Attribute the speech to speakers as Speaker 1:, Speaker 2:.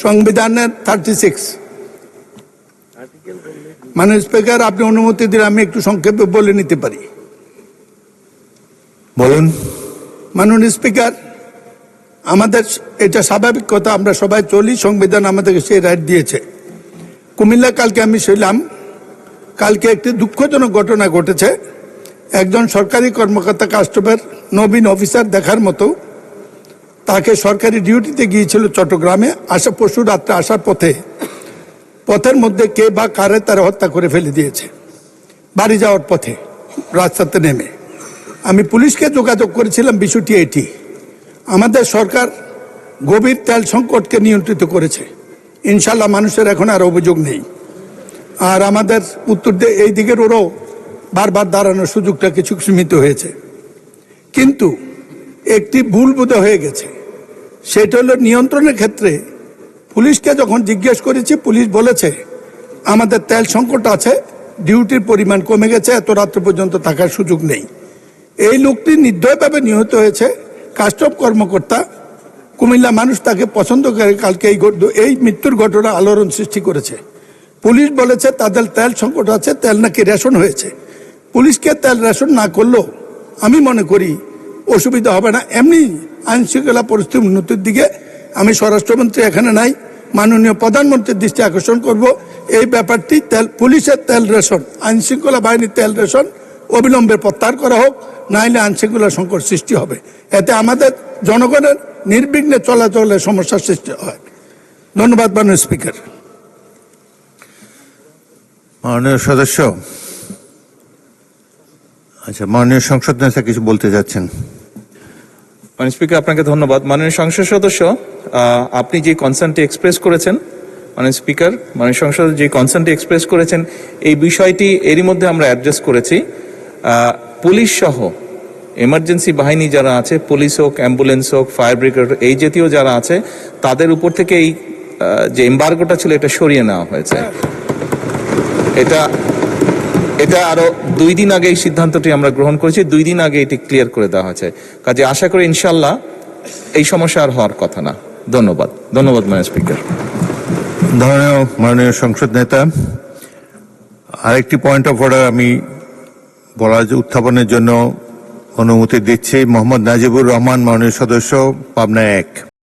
Speaker 1: সংবিধানের 36। মাননীয় স্পিকার, আপনি অনুমতি দিলে আমি একটু সংক্ষেপে বলে নিতে পারি।
Speaker 2: বলুন।
Speaker 1: মাননীয় স্পিকার, আমাদের এটা স্বাভাবিক কথা, আমরা সবাই চলি, সংবিধান আমাদেরকে সেই রাইট দিয়েছে। কুমিল্লা কালকে আমি ছিলাম, কালকে একটি দুঃখজনক ঘটনা ঘটেছে। একজন সরকারি কর্মকর্তা কাস্টমের নবীন অফিসার দেখার মতো তাকে সরকারি ডিউটিতে গিয়েছিল চট্টগ্রামে, পরশু রাত্রে আসার পথের মধ্যে কে বা কারে তারা হত্যা করে ফেলে দিয়েছে বাড়ি যাওয়ার পথে রাস্তাতে নেমে। আমি পুলিশকে যোগাযোগ করেছিলাম, বিষয়টি এটি। আমাদের সরকার গভীর তেল সংকটকে নিয়ন্ত্রিত করেছে, ইনশাল্লাহ মানুষের এখন আর অভিযোগ নেই। আর আমাদের উত্তর এই দিকের ওরও বারবার দাঁড়ানোর সুযোগটা কিছু সীমিত হয়েছে, কিন্তু একটি ভুল বোধ হয়ে গেছে। সেটা হলো নিয়ন্ত্রণের ক্ষেত্রে পুলিশকে যখন জিজ্ঞেস করেছি, পুলিশ বলেছে আমাদের তেল সংকট আছে, ডিউটির পরিমাণ কমে গেছে, এত রাত্র পর্যন্ত থাকার সুযোগ নেই। এই লোকটি নির্দয়ভাবে নিহত হয়েছে, কাস্টম কর্মকর্তা। কুমিল্লা মানুষ তাকে পছন্দ করে। কালকে এই মৃত্যুর ঘটনা আলোড়ন সৃষ্টি করেছে। পুলিশ বলেছে তাদের তেল সংকট আছে, তেল নাকি রেশন হয়েছে। পুলিশকে তেল রেশন না করলেও আমি মনে করি অসুবিধা হবে না। এমনি আইনশৃঙ্খলা পরিস্থিতির উন্নতির দিকে আমি স্বরাষ্ট্রমন্ত্রী এখানে নাই, মাননীয় প্রধানমন্ত্রীর দৃষ্টি আকর্ষণ করব। এই ব্যাপারটি পুলিশের তেল রেশন, আইনশৃঙ্খলা বাহিনীর তেল রেশন অবিলম্বে প্রত্যাহার করা হোক, নাইলে আইনশৃঙ্খলা সংকট সৃষ্টি হবে। এতে আমাদের জনগণের নির্বিঘ্নে চলাচলের সমস্যার সৃষ্টি হয়। ধন্যবাদ মাননীয় স্পিকার।
Speaker 2: মাননীয় সদস্য, আচ্ছা, মাননীয় সংসদ নেতা কিছু বলতে যাচ্ছেন।
Speaker 3: মাননীয় স্পিকার, আপনাকে ধন্যবাদ। মাননীয় সংসদ সদস্য, আপনি যে কনসার্নটি এক্সপ্রেস করেছেন, মাননীয় স্পিকার, মাননীয় সংসদ যে কনসার্নটি এক্সপ্রেস করেছেন, এই বিষয়টি এরই মধ্যে আমরা অ্যাড্রেস করেছি। পুলিশ সহ এমার্জেন্সি বাহিনী যারা আছে, পুলিশ হোক, অ্যাম্বুলেন্স হোক, ফায়ার ব্রিগেড, এই জাতীয় যারা আছে, তাদের উপর থেকে এই যে এম্বার্গোটা ছিল এটা সরিয়ে নেওয়া হয়েছে। এটা আরো 2 দিন আগে এই সিদ্ধান্তটি আমরা গ্রহণ করেছি, 2 দিন আগে এটি ক্লিয়ার করে দেওয়া হয়েছে। কাজে আশা করি ইনশাল্লাহ এই সমস্যা আর হওয়ার কথা না। ধন্যবাদ। ধন্যবাদ মাননীয় স্পিকার।
Speaker 2: ধন্যবাদ মাননীয় সংসদ নেতা। আরেকটি পয়েন্ট অফ অর্ডার আমি উত্থাপনের জন্য অনুমতি দিচ্ছি। মোহাম্মদ নাজিবুর রহমান, মাননীয় সদস্য, পাবনা 1।